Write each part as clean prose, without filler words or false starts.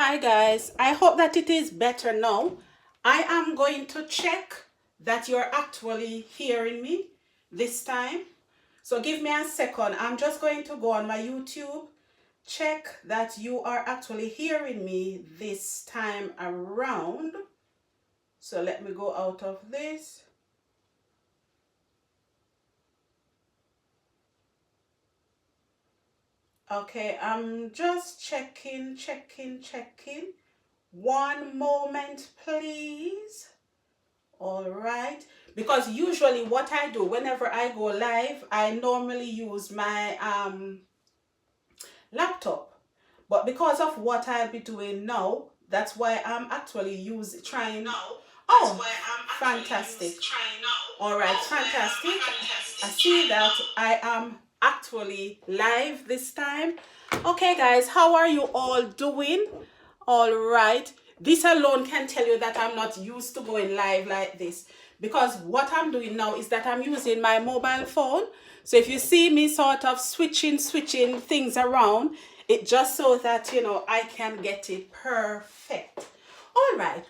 Hi guys, I hope that it is better now. I am going to check that you're actually hearing me this time. So give me a second. I'm just going to go on my YouTube, check that you are actually hearing me this time around. So let me go out of this. Okay, I'm just checking. One moment, please. All right, because usually what I do whenever I go live, I normally use my laptop, but because of what I'll be doing now, that's why I'm actually trying now. Oh, fantastic. All right, fantastic. I see that I am actually live this time. Okay guys, how are you all doing? All right, this alone can tell you that I'm not used to going live like this, because what I'm doing now is that I'm using my mobile phone. So if you see me sort of switching things around, it just so that I can get it perfect. All right,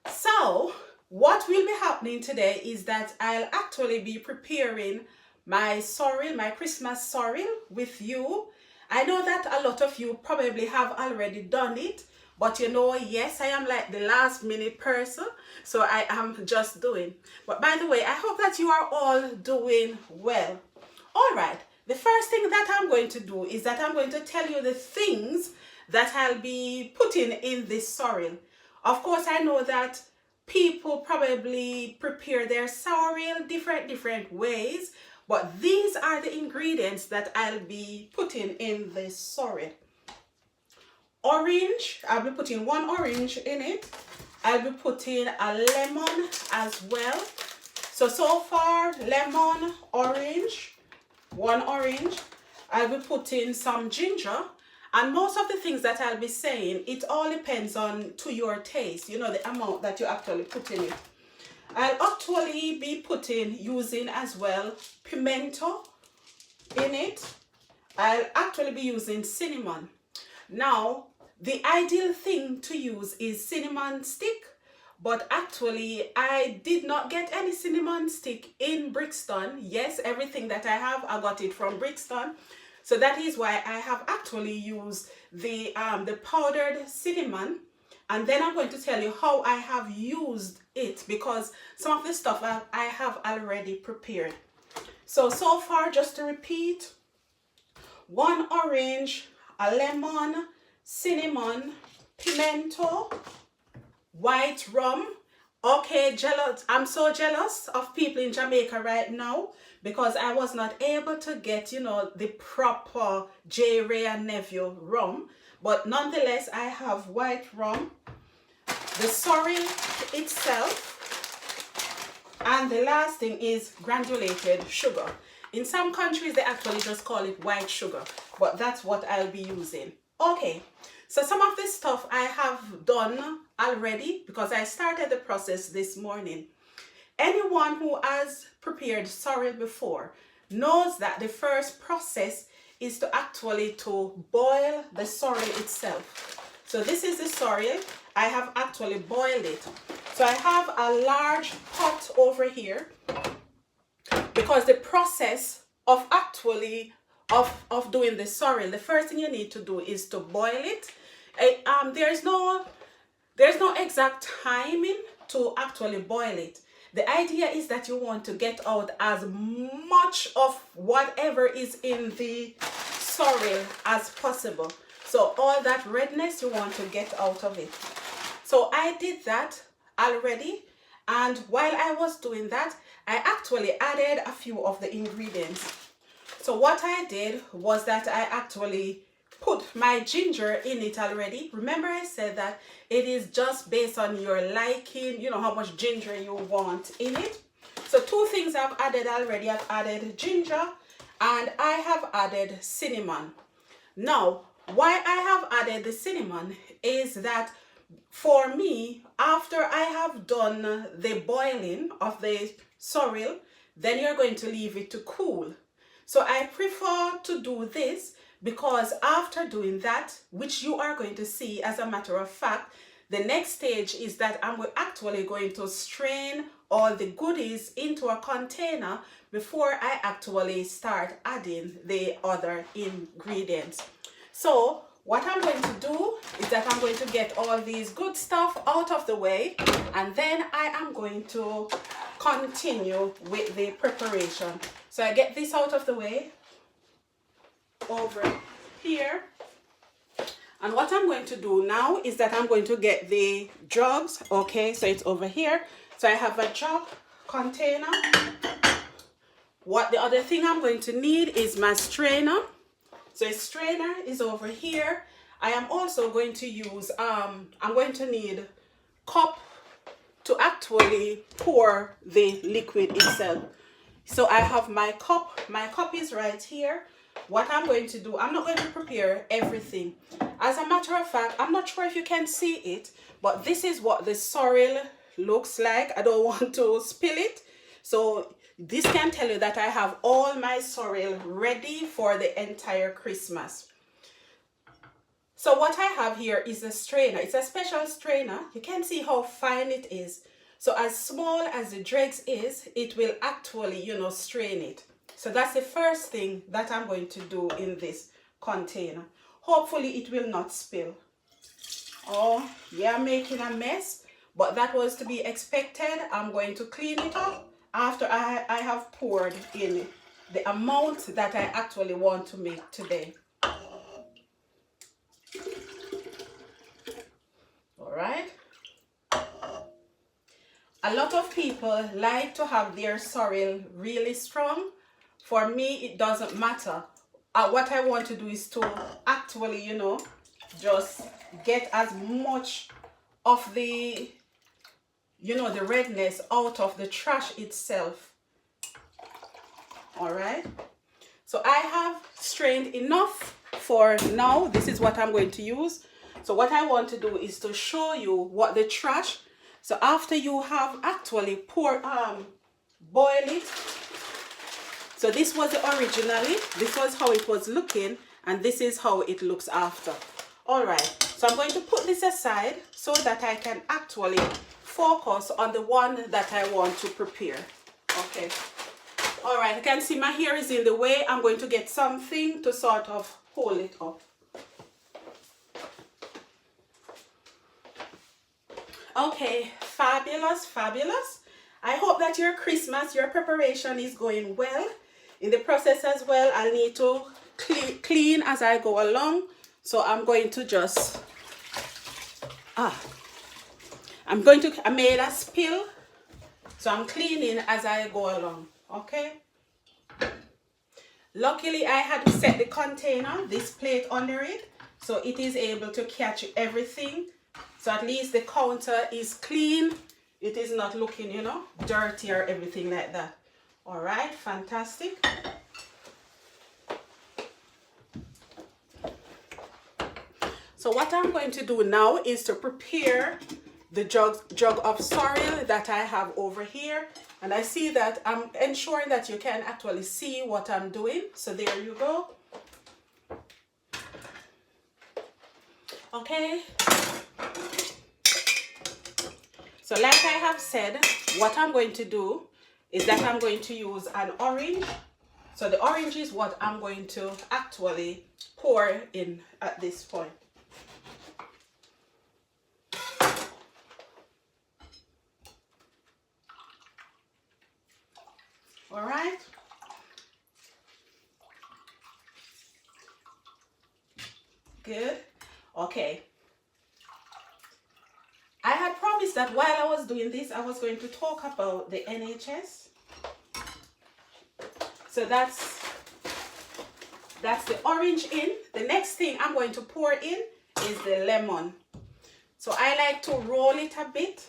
so what will be happening today is that I'll actually be preparing my sorrel, my Christmas sorrel with you. I know that a lot of you probably have already done it, but yes, I am like the last minute person, so I am just doing. But by the way, I hope that you are all doing well. All right, the first thing that I'm going to do is that I'm going to tell you the things that I'll be putting in this sorrel. Of course, I know that people probably prepare their sorrel different ways, but these are the ingredients that I'll be putting in this sorrel. Orange, I'll be putting one orange in it. I'll be putting a lemon as well. So far, lemon, orange, one orange. I'll be putting some ginger, and most of the things that I'll be saying, it all depends on to your taste, the amount that you actually put in it. I'll actually be using as well pimento in it. I'll actually be using cinnamon. Now, the ideal thing to use is cinnamon stick, but actually I did not get any cinnamon stick in Brixton. Yes, everything that I have, I got it from Brixton. So that is why I have actually used the powdered cinnamon. And then I'm going to tell you how I have used it, because some of the stuff I have already prepared. So far, just to repeat, one orange, a lemon, cinnamon, pimento, white rum. Okay, jealous. I'm so jealous of people in Jamaica right now, because I was not able to get, the proper J. Ray and Nephew rum. But nonetheless, I have white rum, the sorrel itself, and the last thing is granulated sugar. In some countries, they actually just call it white sugar, but that's what I'll be using. Okay, so some of this stuff I have done already because I started the process this morning. Anyone who has prepared sorrel before knows that the first process is to actually boil the sorrel itself. So this is the sorrel. I have actually boiled it. So I have a large pot over here, because the process of actually of doing the sorrel, the first thing you need to do is to boil it. There's no exact timing to actually boil it. The idea is that you want to get out as much of whatever is in the sorrel as possible. So all that redness, you want to get out of it. So I did that already, and while I was doing that, I actually added a few of the ingredients. So what I did was that I actually put my ginger in it already. Remember, I said that it is just based on your liking, how much ginger you want in it. So two things I've added already. I've added ginger and I have added cinnamon. Now, why I have added the cinnamon is that for me, after I have done the boiling of the sorrel, then you're going to leave it to cool. So I prefer to do this because after doing that, which you are going to see as a matter of fact, the next stage is that I'm actually going to strain all the goodies into a container before I actually start adding the other ingredients. So what I'm going to do is that I'm going to get all these good stuff out of the way, and then I am going to continue with the preparation. So I get this out of the way over here. And what I'm going to do now is that I'm going to get the jugs. Okay, so it's over here. So I have a jug container. What the other thing I'm going to need is my strainer. So a strainer is over here. I am also going to use, I'm going to need cup to actually pour the liquid itself. So I have my cup. My cup is right here. What I'm going to do, I'm not going to prepare everything. As a matter of fact, I'm not sure if you can see it, but this is what the sorrel looks like. I don't want to spill it. So this can tell you that I have all my sorrel ready for the entire Christmas. So what I have here is a strainer. It's a special strainer. You can see how fine it is. So as small as the dregs is, it will actually, you know, strain it. So that's the first thing that I'm going to do in this container. Hopefully it will not spill. Oh, yeah, I'm making a mess, but that was to be expected. I'm going to clean it up after I have poured in the amount that I actually want to make today. All right. A lot of people like to have their sorrel really strong. For me, it doesn't matter. What I want to do is to actually, you know, just get as much of the, you know, the redness out of the trash itself. All right. So I have strained enough for now. This is what I'm going to use. So what I want to do is to show you what the trash. So after you have actually boil it. So this was originally, this was how it was looking, and this is how it looks after. All right, so I'm going to put this aside so that I can actually focus on the one that I want to prepare. Okay. All right, you can see my hair is in the way. I'm going to get something to sort of hold it up. Okay, fabulous, fabulous. I hope that your Christmas, your preparation is going well. In the process as well, I need to clean as I go along. So I'm going to just, I made a spill. So I'm cleaning as I go along, okay? Luckily, I had to set the container, this plate under it, so it is able to catch everything. So at least the counter is clean. It is not looking, you know, dirty or everything like that. All right, fantastic. So what I'm going to do now is to prepare the jug of sorrel that I have over here. And I see that I'm ensuring that you can actually see what I'm doing. So there you go. Okay. So like I have said, what I'm going to do is that I'm going to use an orange. So the orange is what I'm going to actually pour in at this point. All right. Good. Okay. I had promised that while I was doing this, I was going to talk about the NHS. So that's the orange in. The next thing I'm going to pour in is the lemon. So I like to roll it a bit.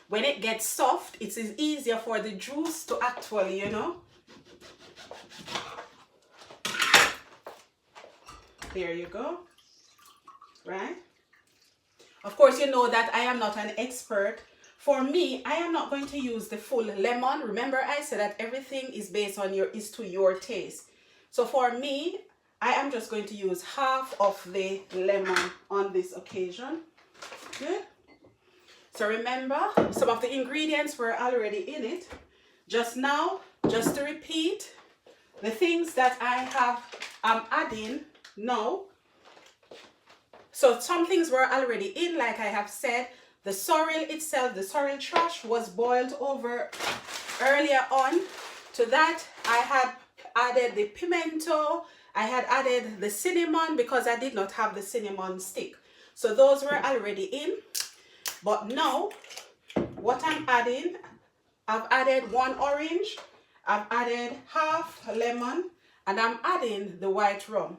When it gets soft, it is easier for the juice to actually, you know. There you go. Right? Of course, you know that I am not an expert For me, I am not going to use the full lemon. Remember, I said that everything is based on is to your taste. So for me, I am just going to use half of the lemon on this occasion. Good. So remember, some of the ingredients were already in it. Just now, just to repeat, the things that I'm adding now. So some things were already in, like I have said. The sorrel itself, the sorrel trash was boiled over earlier on. To that, I had added the pimento. I had added the cinnamon because I did not have the cinnamon stick. So those were already in. But now, what I'm adding, I've added 1 orange, I've added half lemon, and I'm adding the white rum.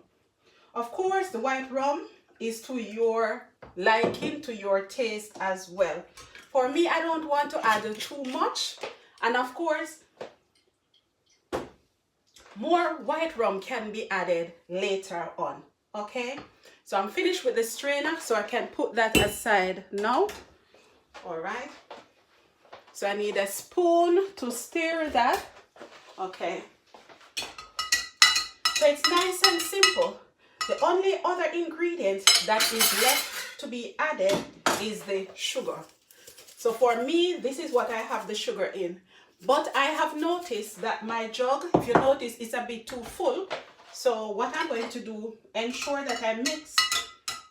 Of course, the white rum is to your liking, to your taste as well. For me, I don't want to add too much. And of course, more white rum can be added later on. Okay? So I'm finished with the strainer, so I can put that aside now. All right. So I need a spoon to stir that. Okay. So it's nice and simple. The only other ingredient that is left to be added is the sugar. So for me, this is what I have the sugar in. But I have noticed that my jug, if you notice, is a bit too full. So what I'm going to do, ensure that I mix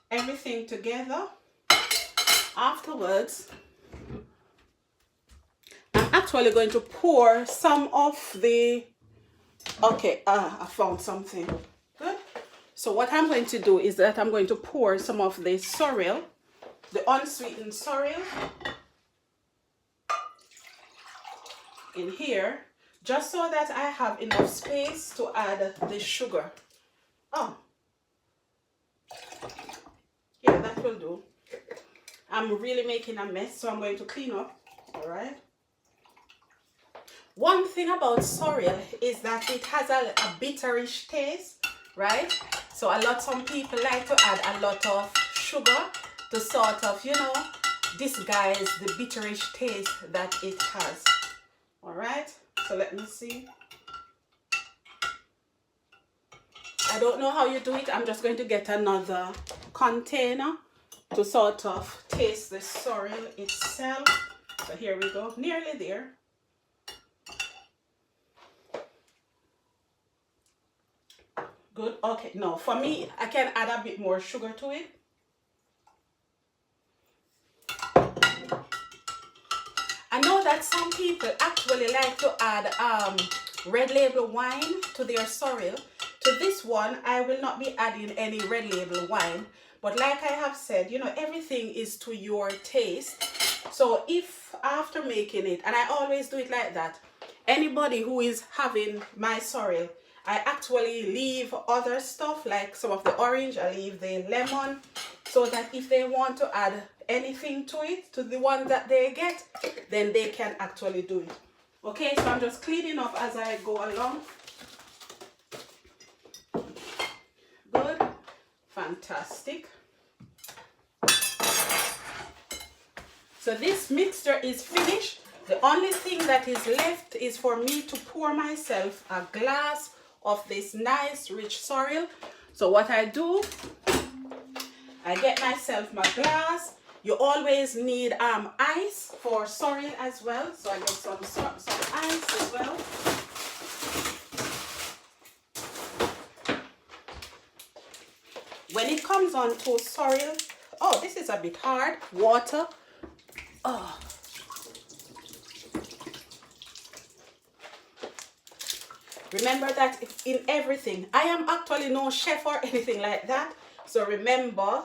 everything together. Afterwards, I'm actually going to pour some of the, okay, I found something. Good. So what I'm going to do is that I'm going to pour some of the sorrel, the unsweetened sorrel, in here, just so that I have enough space to add the sugar. Oh, yeah, that will do. I'm really making a mess, so I'm going to clean up. All right. One thing about sorrel is that it has a bitterish taste, right? So some people like to add a lot of sugar to sort of, you know, disguise the bitterish taste that it has. All right, so let me see. I don't know how you do it. I'm just going to get another container to sort of taste the sorrel itself. So here we go, nearly there. Good. Okay, no, for me, I can add a bit more sugar to it. I know that some people actually like to add red label wine to their sorrel. To this one, I will not be adding any red label wine. But like I have said, you know, everything is to your taste. So if after making it, and I always do it like that, anybody who is having my sorrel, I actually leave other stuff like some of the orange, I leave the lemon, so that if they want to add anything to it, to the one that they get, then they can actually do it. Okay, so I'm just cleaning up as I go along. Good, fantastic. So this mixture is finished. The only thing that is left is for me to pour myself a glass of this nice rich sorrel. So what I do, I get myself my glass. You always need ice for sorrel as well. So I get some ice as well. When it comes on to sorrel, oh, this is a bit hard. Water. Oh. Remember that in everything, I am actually no chef or anything like that. So remember,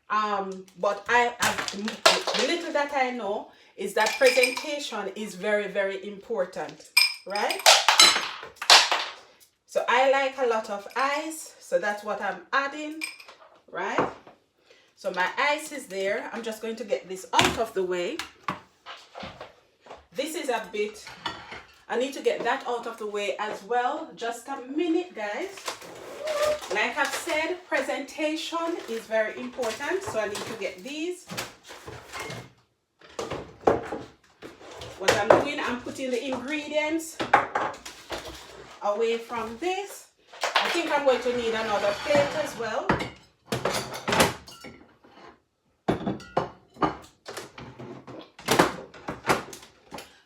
but the little that I know is that presentation is very, very important, right? So I like a lot of ice, so that's what I'm adding, right? So my ice is there. I'm just going to get this out of the way. This is a bit, I need to get that out of the way as well. Just a minute, guys. Like I've said, presentation is very important, so I need to get these. What I'm doing, I'm putting the ingredients away from this. I think I'm going to need another plate as well.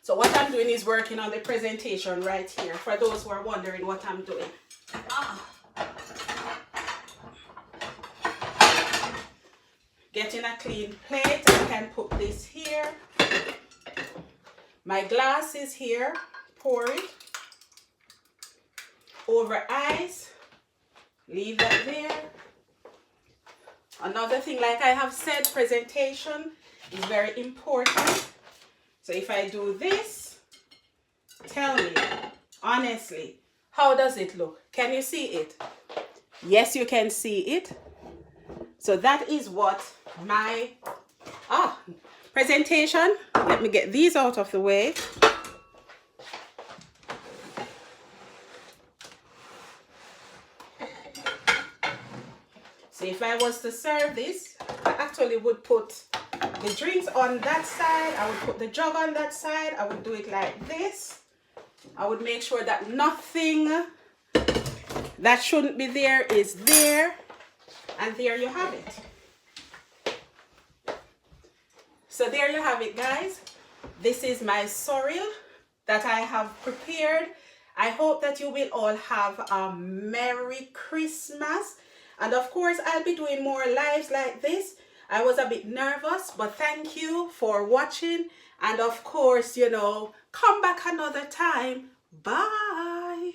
So what I'm doing is working on the presentation right here, for those who are wondering what I'm doing. Getting a clean plate, I can put this here. My glass is here, pour it over ice, leave that there. Another thing, like I have said, presentation is very important. So if I do this, tell me, honestly, how does it look? Can you see it? Yes, you can see it. So that is what my presentation. Let me get these out of the way. So if I was to serve this, I actually would put the drinks on that side. I would put the jug on that side. I would do it like this. I would make sure that nothing that shouldn't be there is there. And there you have it. So there you have it, guys. This is my sorrel that I have prepared. I hope that you will all have a Merry Christmas. And of course, I'll be doing more lives like this. I was a bit nervous, but thank you for watching. And of course, you know, come back another time. Bye.